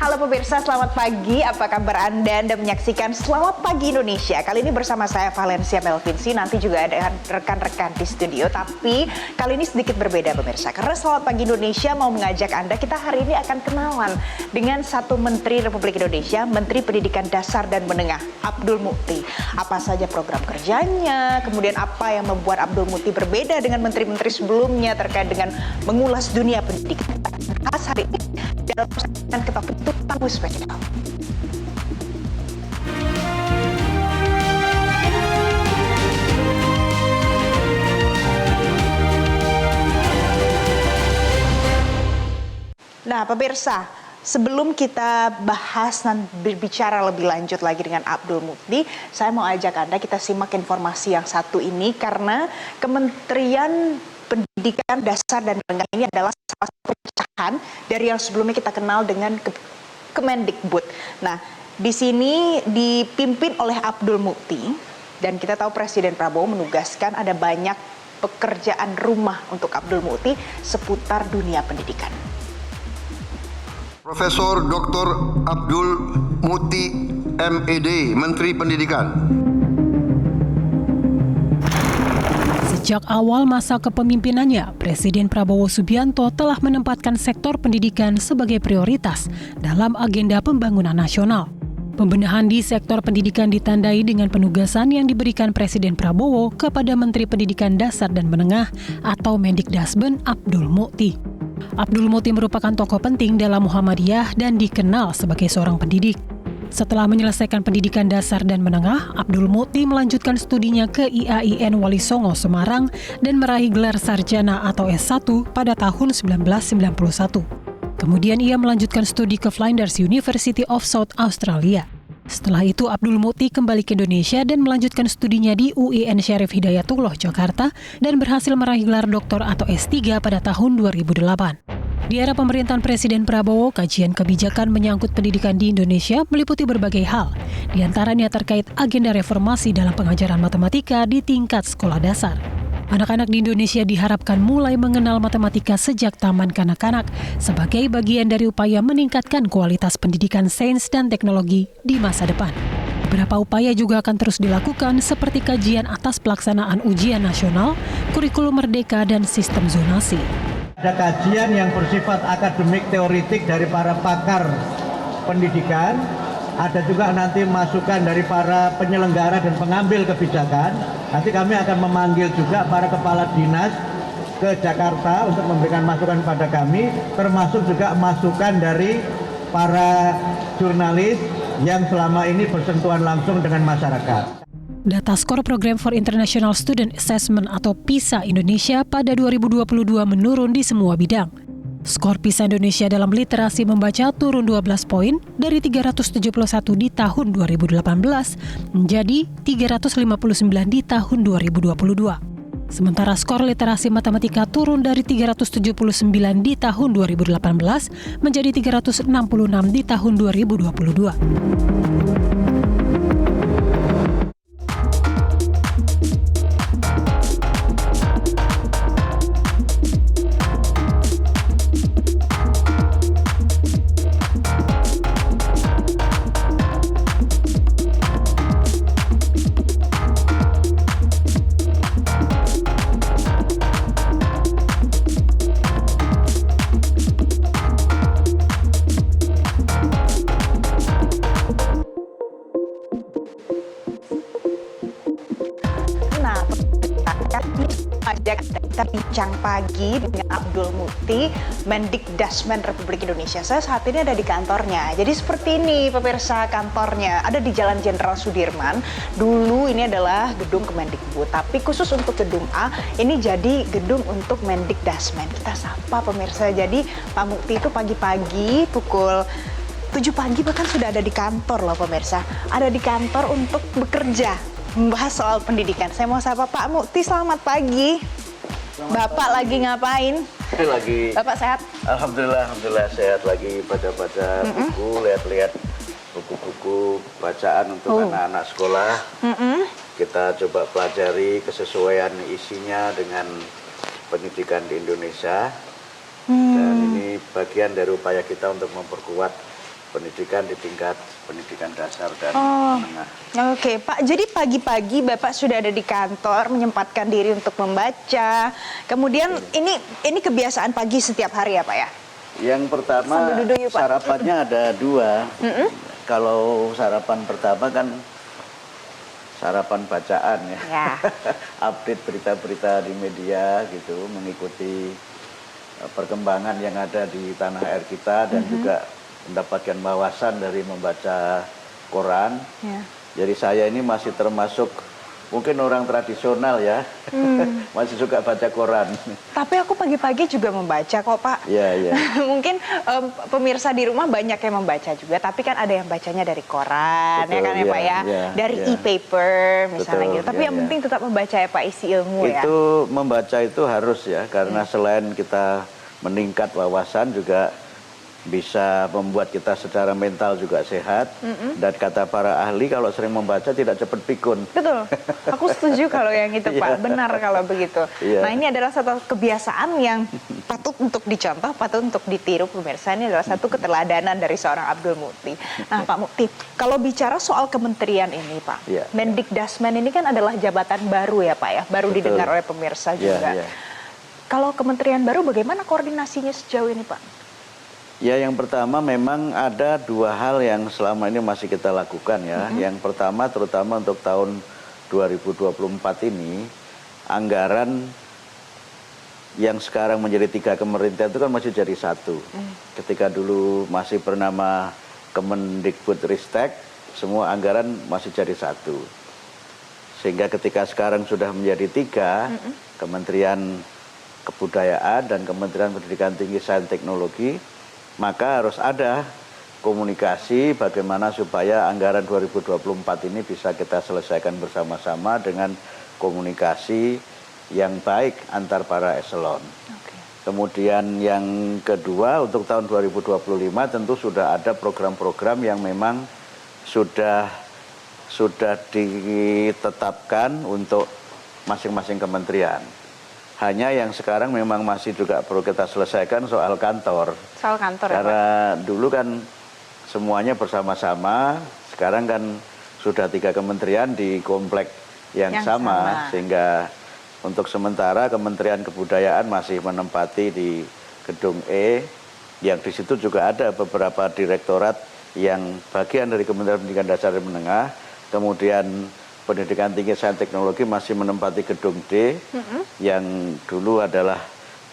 Halo pemirsa, selamat pagi. Apa kabar Anda? Anda menyaksikan Selamat Pagi Indonesia. Kali ini bersama saya Valencia Melvinsi. Nanti juga ada rekan-rekan di studio. Tapi kali ini sedikit berbeda pemirsa. Karena Selamat Pagi Indonesia mau mengajak Anda, kita hari ini akan kenalan dengan satu Menteri Republik Indonesia, Menteri Pendidikan Dasar dan Menengah, Abdul Mukti. Apa saja program kerjanya, kemudian apa yang membuat Abdul Mukti berbeda dengan menteri-menteri sebelumnya terkait dengan mengulas dunia pendidikan. Bahas hari ini dalam persaingan ketok itu tamu spesial. Nah, pemirsa, sebelum kita bahas dan berbicara lebih lanjut lagi dengan Abdul Mukti, saya mau ajak Anda kita simak informasi yang satu ini karena Kementerian Pendidikan Dasar dan Menengah ini adalah salah satu pecahan dari yang sebelumnya kita kenal dengan Kemendikbud. Nah, di sini dipimpin oleh Abdul Mukti dan kita tahu Presiden Prabowo menugaskan ada banyak pekerjaan rumah untuk Abdul Mukti seputar dunia pendidikan. Profesor Dr. Abdul Mukti MED, Menteri Pendidikan. Sejak awal masa kepemimpinannya, Presiden Prabowo Subianto telah menempatkan sektor pendidikan sebagai prioritas dalam agenda pembangunan nasional. Pembenahan di sektor pendidikan ditandai dengan penugasan yang diberikan Presiden Prabowo kepada Menteri Pendidikan Dasar dan Menengah atau Mendikdasmen Abdul Mukti. Abdul Mukti merupakan tokoh penting dalam Muhammadiyah dan dikenal sebagai seorang pendidik. Setelah menyelesaikan pendidikan dasar dan menengah, Abdul Mukti melanjutkan studinya ke IAIN Wali Songo, Semarang dan meraih gelar sarjana atau S1 pada tahun 1991. Kemudian ia melanjutkan studi ke Flinders University of South Australia. Setelah itu Abdul Mukti kembali ke Indonesia dan melanjutkan studinya di UIN Syarif Hidayatullah, Jakarta dan berhasil meraih gelar doktor atau S3 pada tahun 2008. Di era pemerintahan Presiden Prabowo, kajian kebijakan menyangkut pendidikan di Indonesia meliputi berbagai hal, di antaranya terkait agenda reformasi dalam pengajaran matematika di tingkat sekolah dasar. Anak-anak di Indonesia diharapkan mulai mengenal matematika sejak taman kanak-kanak sebagai bagian dari upaya meningkatkan kualitas pendidikan sains dan teknologi di masa depan. Beberapa upaya juga akan terus dilakukan seperti kajian atas pelaksanaan ujian nasional, kurikulum merdeka, dan sistem zonasi. Ada kajian yang bersifat akademik teoritik dari para pakar pendidikan, ada juga nanti masukan dari para penyelenggara dan pengambil kebijakan. Nanti kami akan memanggil juga para kepala dinas ke Jakarta untuk memberikan masukan pada kami, termasuk juga masukan dari para jurnalis yang selama ini bersentuhan langsung dengan masyarakat. Data skor Program for International Student Assessment atau PISA Indonesia pada 2022 menurun di semua bidang. Skor PISA Indonesia dalam literasi membaca turun 12 poin dari 371 di tahun 2018 menjadi 359 di tahun 2022. Sementara skor literasi matematika turun dari 379 di tahun 2018 menjadi 366 di tahun 2022. Kita bincang pagi dengan Abdul Mukti, Mendikdasmen Republik Indonesia. Saya saat ini ada di kantornya. Jadi seperti ini pemirsa kantornya. Ada di Jalan Jenderal Sudirman. Dulu ini adalah gedung Kemendikbud. Tapi khusus untuk gedung A, ini jadi gedung untuk Mendikdasmen. Kita sapa pemirsa. Jadi Pak Mukti itu pagi-pagi pukul 7 pagi bahkan sudah ada di kantor loh pemirsa. Ada di kantor untuk bekerja, membahas soal pendidikan. Saya mau sapa Pak Mukti, selamat pagi. Bapak lagi ngapain? Bapak sehat? Alhamdulillah sehat, lagi baca-baca buku, lihat-lihat buku-buku bacaan untuk anak-anak sekolah. Kita coba pelajari kesesuaian isinya dengan pendidikan di Indonesia. Dan ini bagian dari upaya kita untuk memperkuat pendidikan di tingkat pendidikan dasar dan menengah. Oke, Pak. Jadi pagi-pagi Bapak sudah ada di kantor, menyempatkan diri untuk membaca. Kemudian ini kebiasaan pagi setiap hari ya, Pak ya? Yang pertama Sambil duduk yuk, Pak. sarapannya ada dua. Kalau sarapan pertama kan sarapan bacaan ya. Update berita-berita di media gitu, mengikuti perkembangan yang ada di tanah air kita dan juga mendapatkan wawasan dari membaca koran. Jadi saya ini masih termasuk mungkin orang tradisional ya, masih suka baca koran. Tapi aku pagi-pagi juga membaca kok, Pak. Iya. Mungkin pemirsa di rumah banyak yang membaca juga, tapi kan ada yang bacanya dari koran, Betul, ya kan ya, Pak ya? Dari e-paper misalnya Betul, gitu. Tapi yang penting tetap membaca ya, Pak, isi ilmu ya. Itu membaca itu harus ya, karena selain kita meningkat wawasan juga bisa membuat kita secara mental juga sehat. Dan kata para ahli, kalau sering membaca tidak cepat pikun. Betul, aku setuju kalau yang itu, Pak. Benar kalau begitu. Nah, ini adalah satu kebiasaan yang patut untuk dicontoh, patut untuk ditiru pemirsa. Ini adalah satu keteladanan dari seorang Abdul Muti. Nah, Pak Muti, kalau bicara soal kementerian ini, Pak, Mendikdasmen ini kan adalah jabatan baru ya, Pak ya, baru didengar oleh pemirsa juga. Kalau kementerian baru, bagaimana koordinasinya sejauh ini, Pak? Ya, yang pertama memang ada dua hal yang selama ini masih kita lakukan ya. Yang pertama terutama untuk tahun 2024 ini, anggaran yang sekarang menjadi 3 kementerian itu kan masih jadi satu. Ketika dulu masih bernama Kemendikbudristek, semua anggaran masih jadi satu. Sehingga ketika sekarang sudah menjadi 3, Kementerian Kebudayaan dan Kementerian Pendidikan Tinggi Sains Teknologi, maka harus ada komunikasi bagaimana supaya anggaran 2024 ini bisa kita selesaikan bersama-sama dengan komunikasi yang baik antar para eselon. Kemudian yang kedua, untuk tahun 2025 tentu sudah ada program-program yang memang sudah ditetapkan untuk masing-masing kementerian. Hanya yang sekarang memang masih juga perlu kita selesaikan soal kantor. Soal kantor ya, Pak? Karena dulu kan semuanya bersama-sama, sekarang kan sudah 3 kementerian di komplek yang sama. Sehingga untuk sementara Kementerian Kebudayaan masih menempati di Gedung E, yang di situ juga ada beberapa direktorat yang bagian dari Kementerian Pendidikan Dasar dan Menengah. Kemudian Pendidikan Tinggi Sains Teknologi masih menempati Gedung D, yang dulu adalah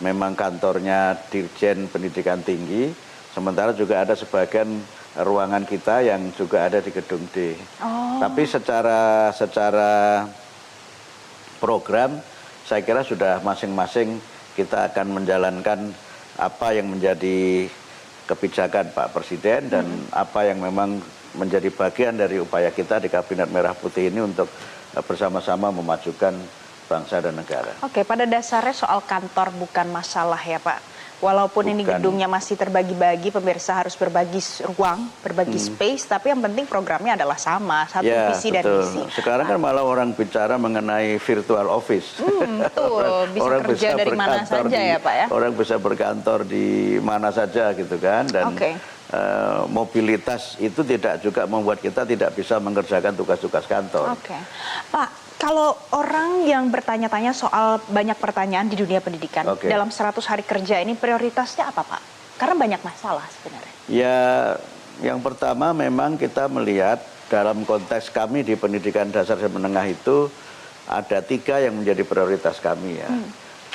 memang kantornya Dirjen Pendidikan Tinggi, sementara juga ada sebagian ruangan kita yang juga ada di Gedung D. Tapi secara program, saya kira sudah masing-masing kita akan menjalankan apa yang menjadi kebijakan Pak Presiden dan apa yang memang menjadi bagian dari upaya kita di Kabinet Merah Putih ini untuk bersama-sama memajukan bangsa dan negara. Oke, pada dasarnya soal kantor bukan masalah ya, Pak. Walaupun ini gedungnya masih terbagi-bagi, pemirsa harus berbagi ruang, berbagi space, tapi yang penting programnya adalah sama, satu visi dan misi. Sekarang kan malah orang bicara mengenai virtual office. Betul, bisa orang kerja dari mana saja ya, Pak ya? Orang bisa berkantor di mana saja gitu kan, dan mobilitas itu tidak juga membuat kita tidak bisa mengerjakan tugas-tugas kantor. Pak, kalau orang yang bertanya-tanya soal banyak pertanyaan di dunia pendidikan, dalam 100 hari kerja ini prioritasnya apa, Pak? Karena banyak masalah sebenarnya. Ya, yang pertama memang kita melihat dalam konteks kami di pendidikan dasar dan menengah itu ada 3 yang menjadi prioritas kami ya.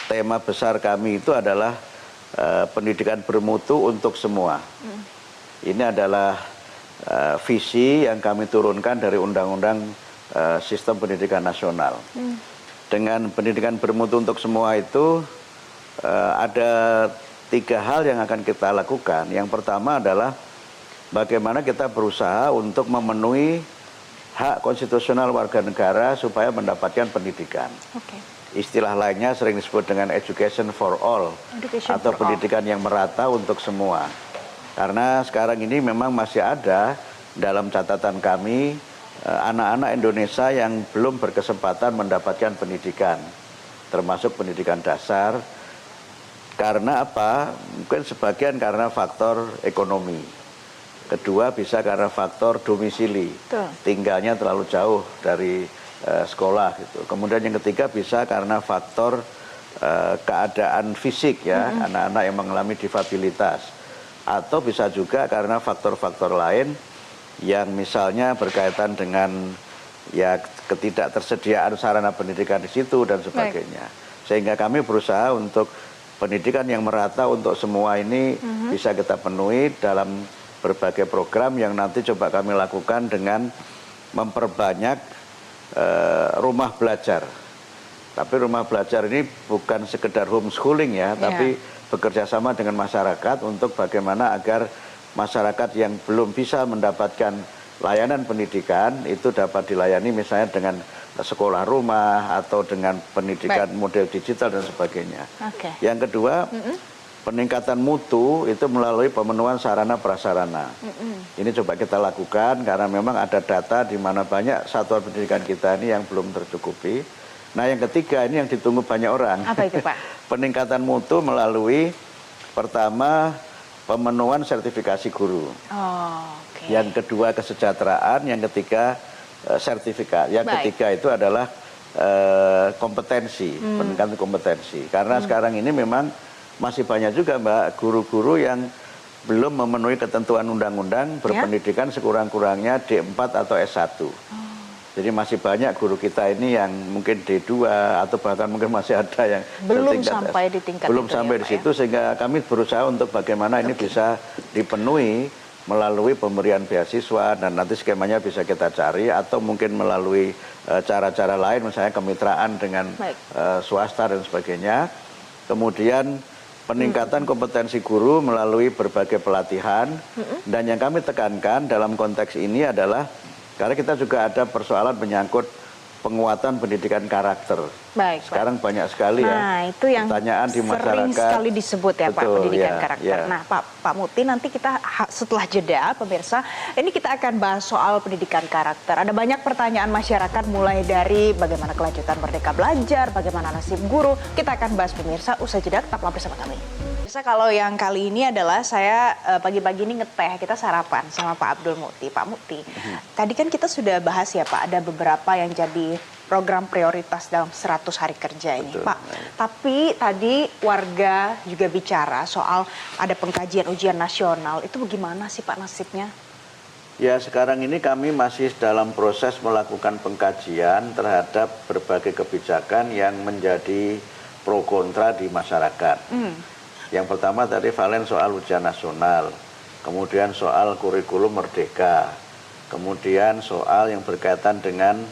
Tema besar kami itu adalah pendidikan bermutu untuk semua. Ini adalah visi yang kami turunkan dari Undang-Undang Sistem Pendidikan Nasional. Dengan pendidikan bermutu untuk semua itu ada 3 hal yang akan kita lakukan. Yang pertama adalah bagaimana kita berusaha untuk memenuhi hak konstitusional warga negara supaya mendapatkan pendidikan. Istilah lainnya sering disebut dengan education for all, atau pendidikan yang merata untuk semua. Karena sekarang ini memang masih ada dalam catatan kami anak-anak Indonesia yang belum berkesempatan mendapatkan pendidikan, termasuk pendidikan dasar. Karena apa? Mungkin sebagian karena faktor ekonomi. Kedua bisa karena faktor domisili, Betul. tinggalnya terlalu jauh dari sekolah gitu. Kemudian yang ketiga bisa karena faktor keadaan fisik ya, anak-anak yang mengalami difabilitas. Atau bisa juga karena faktor-faktor lain yang misalnya berkaitan dengan ya ketidaktersediaan sarana pendidikan di situ dan sebagainya. Sehingga kami berusaha untuk pendidikan yang merata untuk semua ini bisa kita penuhi dalam berbagai program yang nanti coba kami lakukan dengan memperbanyak rumah belajar. Tapi rumah belajar ini bukan sekedar homeschooling ya, tapi bekerja sama dengan masyarakat untuk bagaimana agar masyarakat yang belum bisa mendapatkan layanan pendidikan itu dapat dilayani misalnya dengan sekolah rumah atau dengan pendidikan model digital dan sebagainya. Yang kedua, peningkatan mutu itu melalui pemenuhan sarana prasarana. Ini coba kita lakukan karena memang ada data di mana banyak satuan pendidikan kita ini yang belum tercukupi. Nah yang ketiga ini yang ditunggu banyak orang. Apa itu Pak? Peningkatan mutu melalui pertama pemenuhan sertifikasi guru. Yang kedua kesejahteraan, yang ketiga sertifikat. Yang ketiga itu adalah kompetensi, peningkatan kompetensi. Karena sekarang ini memang masih banyak juga Mbak guru-guru yang belum memenuhi ketentuan undang-undang berpendidikan sekurang-kurangnya D4 atau S1. Jadi masih banyak guru kita ini yang mungkin D2 atau bahkan mungkin masih ada yang belum sampai di tingkat belum itu sampai ya, di situ sehingga kami berusaha untuk bagaimana ini bisa dipenuhi melalui pemberian beasiswa dan nanti skemanya bisa kita cari atau mungkin melalui cara-cara lain misalnya kemitraan dengan swasta dan sebagainya. Kemudian peningkatan kompetensi guru melalui berbagai pelatihan dan yang kami tekankan dalam konteks ini adalah karena kita juga ada persoalan menyangkut penguatan pendidikan karakter. Sekarang banyak sekali itu yang pertanyaan di masyarakat. Sering sekali disebut ya Pak, pendidikan karakter. Ya. Nah Pak Muti nanti kita setelah jeda pemirsa, ini kita akan bahas soal pendidikan karakter. Ada banyak pertanyaan masyarakat mulai dari bagaimana kelanjutan Merdeka Belajar, bagaimana nasib guru. Kita akan bahas pemirsa, usai jeda tetaplah bersama kami. Pemirsa, kalau yang kali ini adalah saya pagi-pagi ini ngeteh, kita sarapan sama Pak Abdul Muti. Pak Muti, tadi kan kita sudah bahas ya Pak, ada beberapa yang jadi program prioritas dalam 100 hari kerja ini Pak. Tapi tadi warga juga bicara soal ada pengkajian ujian nasional. Itu bagaimana sih Pak nasibnya? Ya sekarang ini kami masih dalam proses melakukan pengkajian terhadap berbagai kebijakan yang menjadi pro kontra di masyarakat. Yang pertama tadi Valen soal ujian nasional, kemudian soal kurikulum merdeka, kemudian soal yang berkaitan dengan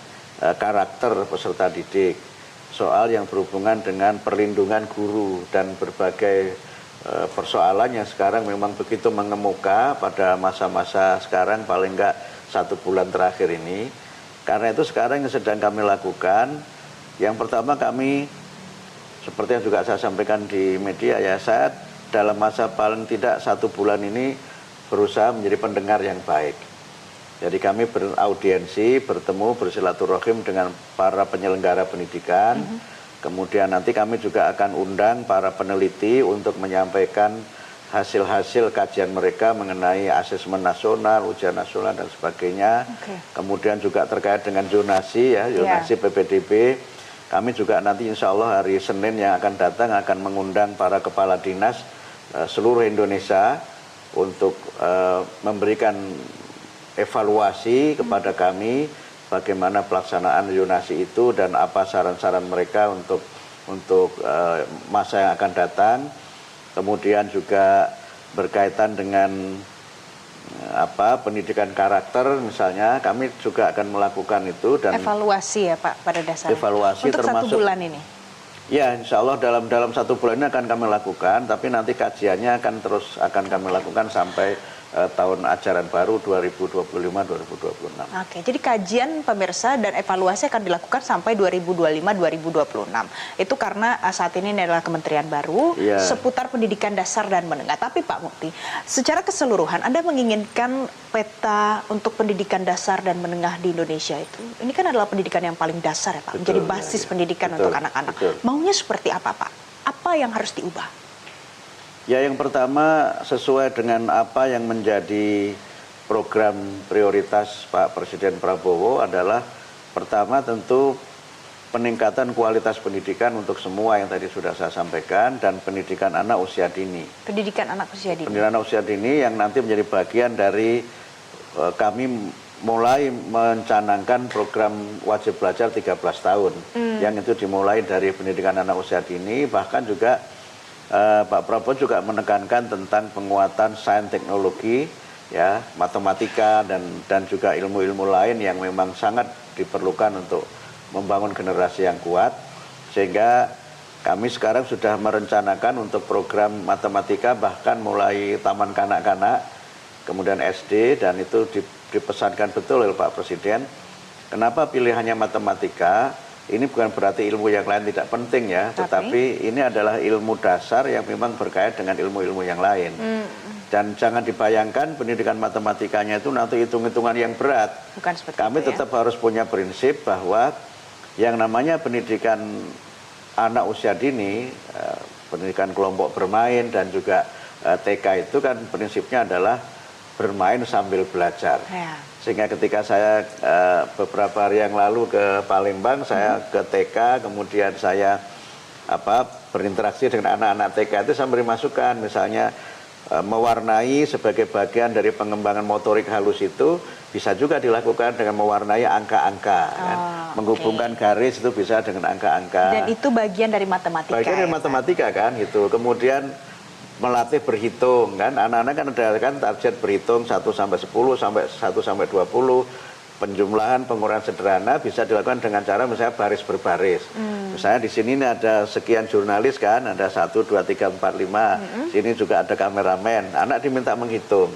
karakter peserta didik, soal yang berhubungan dengan perlindungan guru dan berbagai persoalan yang sekarang memang begitu mengemuka pada masa-masa sekarang paling enggak 1 bulan terakhir ini. Karena itu sekarang yang sedang kami lakukan, yang pertama kami seperti yang juga saya sampaikan di media ya, saya dalam masa paling tidak 1 bulan ini berusaha menjadi pendengar yang baik. Jadi kami beraudiensi, bertemu, bersilaturahim dengan para penyelenggara pendidikan. Kemudian nanti kami juga akan undang para peneliti untuk menyampaikan hasil-hasil kajian mereka mengenai asesmen nasional, ujian nasional dan sebagainya. Kemudian juga terkait dengan zonasi ya, zonasi PPDB. Kami juga nanti insya Allah hari Senin yang akan datang akan mengundang para kepala dinas seluruh Indonesia untuk memberikan evaluasi kepada kami bagaimana pelaksanaan zonasi itu dan apa saran-saran mereka untuk masa yang akan datang. Kemudian juga berkaitan dengan pendidikan karakter misalnya, kami juga akan melakukan itu dan evaluasi ya Pak pada dasarnya. Evaluasi untuk termasuk 1 bulan ini. Ya, insya Allah dalam 1 bulan ini akan kami lakukan, tapi nanti kajiannya akan kami lakukan sampai tahun ajaran baru 2025-2026. Oke, jadi kajian pemirsa dan evaluasi akan dilakukan sampai 2025-2026. Itu karena saat ini adalah kementerian baru seputar pendidikan dasar dan menengah. Tapi Pak Muti, secara keseluruhan Anda menginginkan peta untuk pendidikan dasar dan menengah di Indonesia itu, ini kan adalah pendidikan yang paling dasar ya Pak, menjadi basis pendidikan untuk anak-anak. Maunya seperti apa Pak? Apa yang harus diubah? Ya yang pertama sesuai dengan apa yang menjadi program prioritas Pak Presiden Prabowo adalah pertama tentu peningkatan kualitas pendidikan untuk semua yang tadi sudah saya sampaikan, dan pendidikan anak usia dini. Pendidikan anak usia dini. Pendidikan anak usia dini yang nanti menjadi bagian dari kami mulai mencanangkan program wajib belajar 13 tahun. Yang itu dimulai dari pendidikan anak usia dini, bahkan juga Pak Prabowo juga menekankan tentang penguatan sains teknologi, ya, matematika dan juga ilmu-ilmu lain yang memang sangat diperlukan untuk membangun generasi yang kuat, sehingga kami sekarang sudah merencanakan untuk program matematika bahkan mulai taman kanak-kanak, kemudian SD, dan itu dipesankan betul oleh Pak Presiden. Kenapa pilihannya matematika? Ini bukan berarti ilmu yang lain tidak penting ya, tetapi ini adalah ilmu dasar yang memang berkait dengan ilmu-ilmu yang lain. Dan jangan dibayangkan pendidikan matematikanya itu nanti hitung-hitungan yang berat. Bukan seperti Kami itu, tetap harus punya prinsip bahwa yang namanya pendidikan anak usia dini, pendidikan kelompok bermain dan juga TK itu kan prinsipnya adalah bermain sambil belajar. Ya. Sehingga ketika saya beberapa hari yang lalu ke Palembang, saya ke TK, kemudian saya berinteraksi dengan anak-anak TK itu, saya beri masukan, misalnya mewarnai sebagai bagian dari pengembangan motorik halus itu bisa juga dilakukan dengan mewarnai angka-angka, kan? Menghubungkan garis itu bisa dengan angka-angka. Dan itu bagian dari matematika. Bagian dari matematika kan gitu. Kemudian melatih berhitung kan. Anak-anak kan ada kan target berhitung 1 sampai 10 sampai 1 sampai 20. Penjumlahan pengurangan sederhana bisa dilakukan dengan cara misalnya baris berbaris. Misalnya di sini ini ada sekian jurnalis kan, ada 1, 2, 3, 4, 5. Sini juga ada kameramen. Anak diminta menghitung.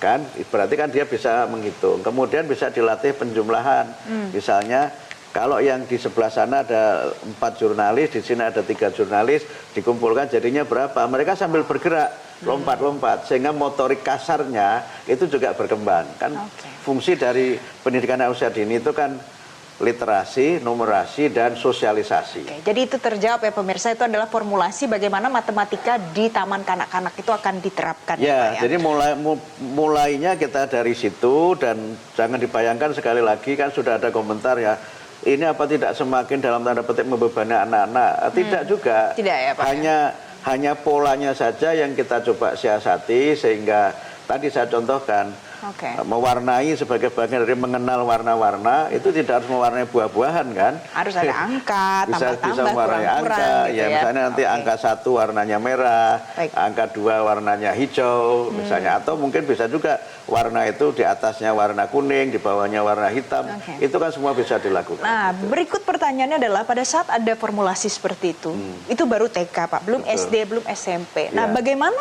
Kan berarti kan dia bisa menghitung. Kemudian bisa dilatih penjumlahan. Misalnya kalau yang di sebelah sana ada 4 jurnalis, di sini ada 3 jurnalis, dikumpulkan jadinya berapa? Mereka sambil bergerak, lompat-lompat, sehingga motorik kasarnya itu juga berkembang. Kan fungsi dari pendidikan anak usia dini itu kan literasi, numerasi, dan sosialisasi. Jadi itu terjawab ya pemirsa, itu adalah formulasi bagaimana matematika di taman kanak-kanak itu akan diterapkan. Ya, jadi mulainya kita dari situ, dan jangan dibayangkan sekali lagi kan sudah ada komentar ya, ini apa tidak semakin dalam tanda petik membebani anak-anak? Tidak juga. Tidak ya Pak? Hanya polanya saja yang kita coba siasati, sehingga tadi saya contohkan mewarnai sebagai bagian dari mengenal warna-warna, itu tidak harus mewarnai buah-buahan kan? Harus ada angka, tambah-tambah, bisa mewarnai angka, gitu ya misalnya nanti angka 1 warnanya merah, angka 2 warnanya hijau, misalnya, atau mungkin bisa juga warna itu di atasnya warna kuning, di bawahnya warna hitam, itu kan semua bisa dilakukan. Nah, berikut pertanyaannya adalah pada saat ada formulasi seperti itu baru TK Pak, belum SD, belum SMP. Nah, bagaimana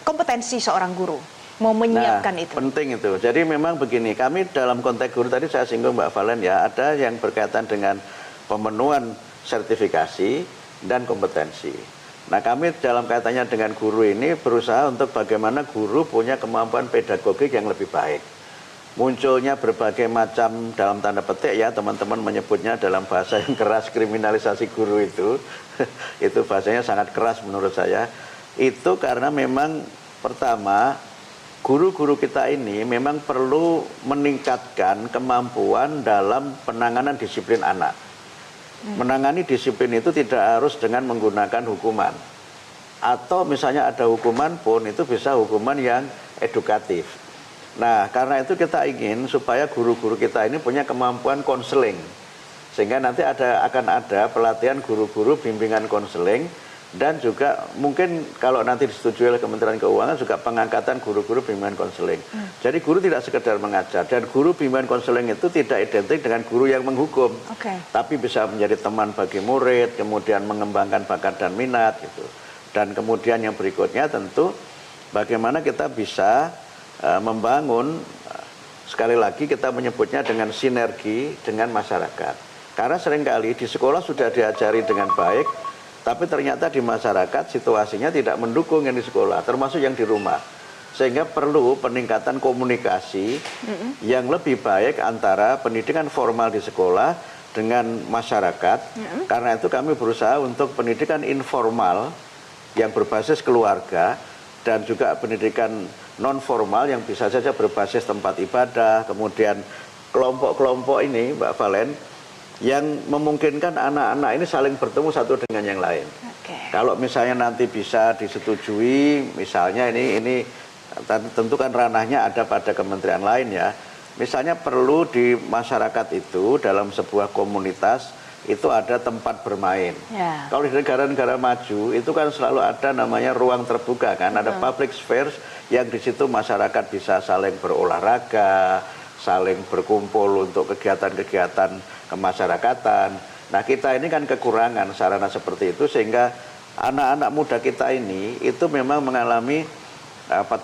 kompetensi seorang guru mau menyiapkan itu? Penting itu. Jadi memang begini, kami dalam konteks guru tadi saya singgung Mbak Valen ya, ada yang berkaitan dengan pemenuhan sertifikasi dan kompetensi. Nah, kami dalam kaitannya dengan guru ini berusaha untuk bagaimana guru punya kemampuan pedagogik yang lebih baik. Munculnya berbagai macam dalam tanda petik ya, teman-teman menyebutnya dalam bahasa yang keras, kriminalisasi guru itu bahasanya sangat keras menurut saya. Itu karena memang pertama, guru-guru kita ini memang perlu meningkatkan kemampuan dalam penanganan disiplin anak. Menangani disiplin itu tidak harus dengan menggunakan hukuman. Atau misalnya ada hukuman pun itu bisa hukuman yang edukatif. Nah, karena itu kita ingin supaya guru-guru kita ini punya kemampuan konseling. Sehingga nanti akan ada pelatihan guru-guru bimbingan konseling, dan juga mungkin kalau nanti disetujui oleh Kementerian Keuangan juga pengangkatan guru-guru bimbingan konseling. Jadi guru tidak sekedar mengajar, dan guru bimbingan konseling itu tidak identik dengan guru yang menghukum, tapi bisa menjadi teman bagi murid, kemudian mengembangkan bakat dan minat gitu. Dan kemudian yang berikutnya tentu bagaimana kita bisa membangun, sekali lagi kita menyebutnya dengan sinergi dengan masyarakat. Karena seringkali di sekolah sudah diajari dengan baik, tapi ternyata di masyarakat situasinya tidak mendukung yang di sekolah, termasuk yang di rumah. Sehingga perlu peningkatan komunikasi yang lebih baik antara pendidikan formal di sekolah dengan masyarakat. Karena itu kami berusaha untuk pendidikan informal yang berbasis keluarga, dan juga pendidikan non formal yang bisa saja berbasis tempat ibadah, kemudian kelompok-kelompok ini, Mbak Valen, yang memungkinkan anak-anak ini saling bertemu satu dengan yang lain. Kalau misalnya nanti bisa disetujui, misalnya ini tentu kan ranahnya ada pada kementerian lain ya. Misalnya perlu di masyarakat itu dalam sebuah komunitas itu ada tempat bermain. Kalau di negara-negara maju itu kan selalu ada namanya ruang terbuka kan, ada public spheres yang di situ masyarakat bisa saling berolahraga, saling berkumpul untuk kegiatan-kegiatan kemasyarakatan. Nah kita ini kan kekurangan sarana seperti itu sehingga anak-anak muda kita ini itu memang mengalami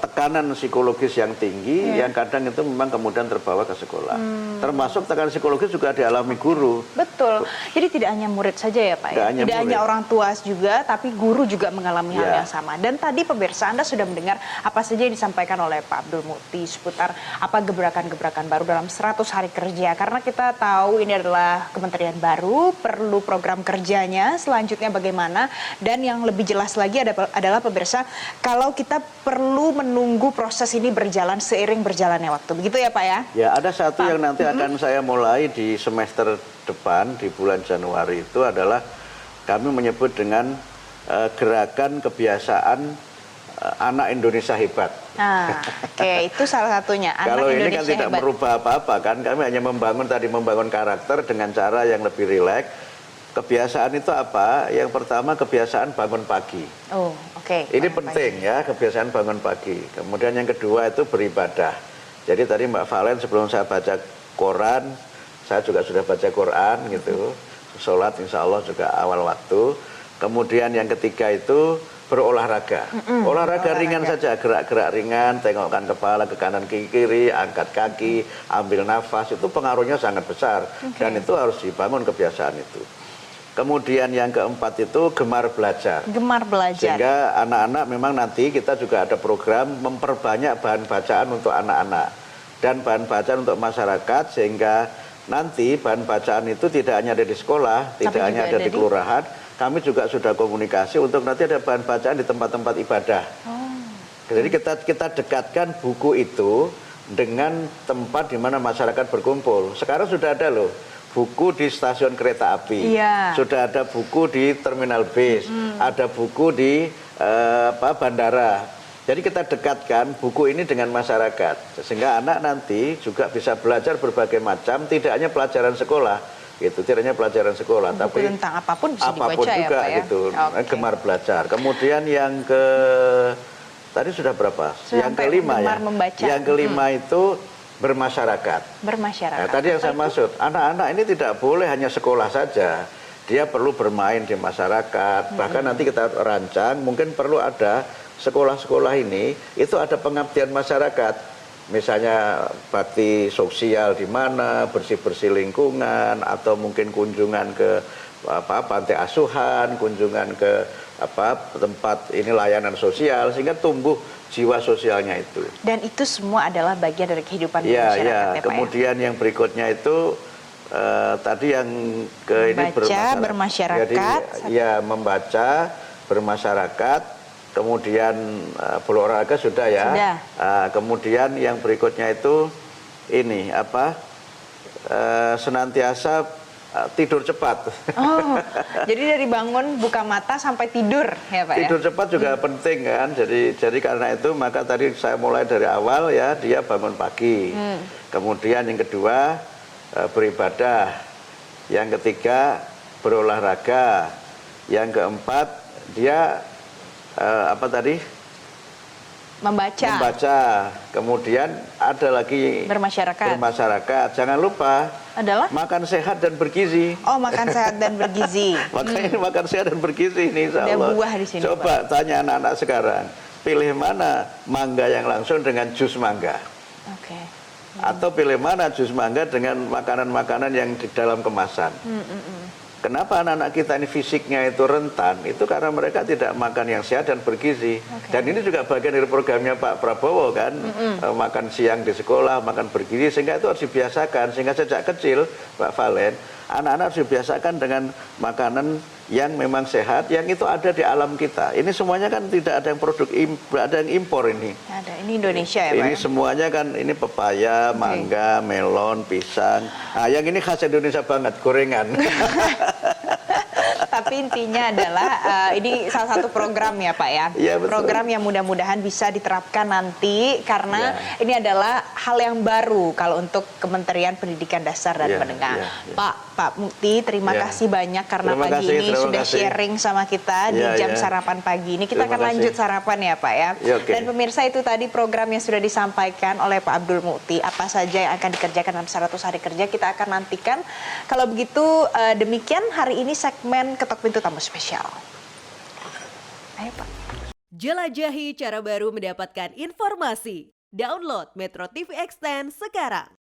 tekanan psikologis yang tinggi yang kadang itu memang kemudian terbawa ke sekolah. Termasuk tekanan psikologis juga dialami guru. Betul. Jadi tidak hanya murid saja ya Pak ya? Tidak hanya orang tua juga, tapi guru juga mengalami hal yang sama. Dan tadi pemirsa Anda sudah mendengar apa saja yang disampaikan oleh Pak Abdul Muti seputar apa gebrakan-gebrakan baru dalam 100 hari kerja. Karena kita tahu ini adalah kementerian baru, perlu program kerjanya, selanjutnya bagaimana. Dan yang lebih jelas lagi adalah pemirsa, kalau kita perlu menunggu proses ini berjalan seiring berjalannya waktu. Begitu ya Pak ya? Ya, ada satu yang nanti akan saya mulai di semester depan, di bulan Januari itu adalah kami menyebut dengan gerakan kebiasaan anak Indonesia hebat. Itu salah satunya. Kalau ini kan tidak merubah apa-apa kan, kami hanya membangun karakter dengan cara yang lebih rileks. Kebiasaan itu apa? Yang pertama kebiasaan bangun pagi. Ini penting ya, kebiasaan bangun pagi. Kemudian yang kedua itu beribadah. Jadi tadi Mbak Valen sebelum saya baca Quran, saya juga sudah baca Quran gitu. Sholat insya Allah juga awal waktu. Kemudian yang ketiga itu berolahraga. Olahraga ringan saja, gerak-gerak ringan, tengokkan kepala ke kanan ke kiri, angkat kaki, ambil nafas, itu pengaruhnya sangat besar. Dan itu harus dibangun kebiasaan itu. Kemudian yang keempat itu gemar belajar. Gemar belajar. Sehingga anak-anak memang nanti kita juga ada program memperbanyak bahan bacaan untuk anak-anak. Dan bahan bacaan untuk masyarakat sehingga nanti bahan bacaan itu tidak hanya ada di sekolah, tidak hanya ada di kelurahan. Kami juga sudah komunikasi untuk nanti ada bahan bacaan di tempat-tempat ibadah. Jadi kita dekatkan buku itu dengan tempat di mana masyarakat berkumpul. Sekarang sudah ada loh. Buku di stasiun kereta api, sudah ada buku di terminal bis, ada buku di bandara. Jadi kita dekatkan buku ini dengan masyarakat, sehingga anak nanti juga bisa belajar berbagai macam, tidak hanya pelajaran sekolah, gitu, tidak hanya pelajaran sekolah, buku tapi tentang apapun bisa apapun dibaca juga, ya, Pak, ya? gitu, gemar belajar. Kemudian yang tadi sudah berapa? Yang kelima ya. Yang kelima itu bermasyarakat. Bermasyarakat. Nah, tadi yang saya maksud, anak-anak ini tidak boleh hanya sekolah saja. Dia perlu bermain di masyarakat. Bahkan nanti kita rancang, mungkin perlu ada sekolah-sekolah ini, itu ada pengabdian masyarakat. Misalnya bakti sosial di mana, bersih-bersih lingkungan, atau mungkin kunjungan ke pantai asuhan, kunjungan ke tempat ini layanan sosial, sehingga tumbuh jiwa sosialnya itu. Dan itu semua adalah bagian dari kehidupan masyarakat ya, Pak. Kemudian yang berikutnya itu tadi yang ini bermasyarakat. Jadi ya membaca, bermasyarakat, kemudian berolahraga sudah ya. Kemudian yang berikutnya itu ini senantiasa tidur cepat. Jadi dari bangun buka mata sampai tidur ya Pak ya? Tidur cepat juga penting kan. Jadi karena itu maka tadi saya mulai dari awal ya, dia bangun pagi. Kemudian yang kedua beribadah. Yang ketiga berolahraga. Yang keempat dia membaca. Kemudian ada lagi bermasyarakat. Jangan lupa adalah makan sehat dan bergizi. Makan sehat dan bergizi. Makanya makan sehat dan bergizi ini insya Allah. Ada buah di sini, coba Pak. Tanya anak-anak sekarang, pilih mana mangga yang langsung dengan jus mangga. Atau pilih mana jus mangga dengan makanan-makanan yang di dalam kemasan. Kenapa anak-anak kita ini fisiknya itu rentan? Itu karena mereka tidak makan yang sehat dan bergizi. Dan ini juga bagian dari programnya Pak Prabowo kan, makan siang di sekolah, makan bergizi, sehingga itu harus dibiasakan. Sehingga sejak kecil, Pak Valen, anak-anak harus dibiasakan dengan makanan yang memang sehat, yang itu ada di alam kita. Ini semuanya kan tidak ada yang ada yang impor ini. Ada, ini Indonesia ya Pak? Ini ya? semuanya kan, ini pepaya, mangga, melon, pisang. Nah, yang ini khas Indonesia banget, gorengan. Tapi intinya adalah ini salah satu program ya Pak ya. Iya, betul. Program yang mudah-mudahan bisa diterapkan nanti karena ini adalah hal yang baru kalau untuk Kementerian Pendidikan Dasar dan Menengah. Pak Mukti, terima kasih banyak karena Terima pagi kasih, ini terima sudah kasih. sharing sama kita di jam sarapan pagi ini. Kita Terima akan kasih. lanjut sarapan ya Pak ya. Ya, oke. Dan pemirsa, itu tadi program yang sudah disampaikan oleh Pak Abdul Mukti. Apa saja yang akan dikerjakan dalam 100 hari kerja kita akan nantikan. Kalau begitu demikian hari ini segmen Ketok Pintu Tamu Spesial. Ayo Pak. Jelajahi cara baru mendapatkan informasi. Download Metro TV Extend sekarang.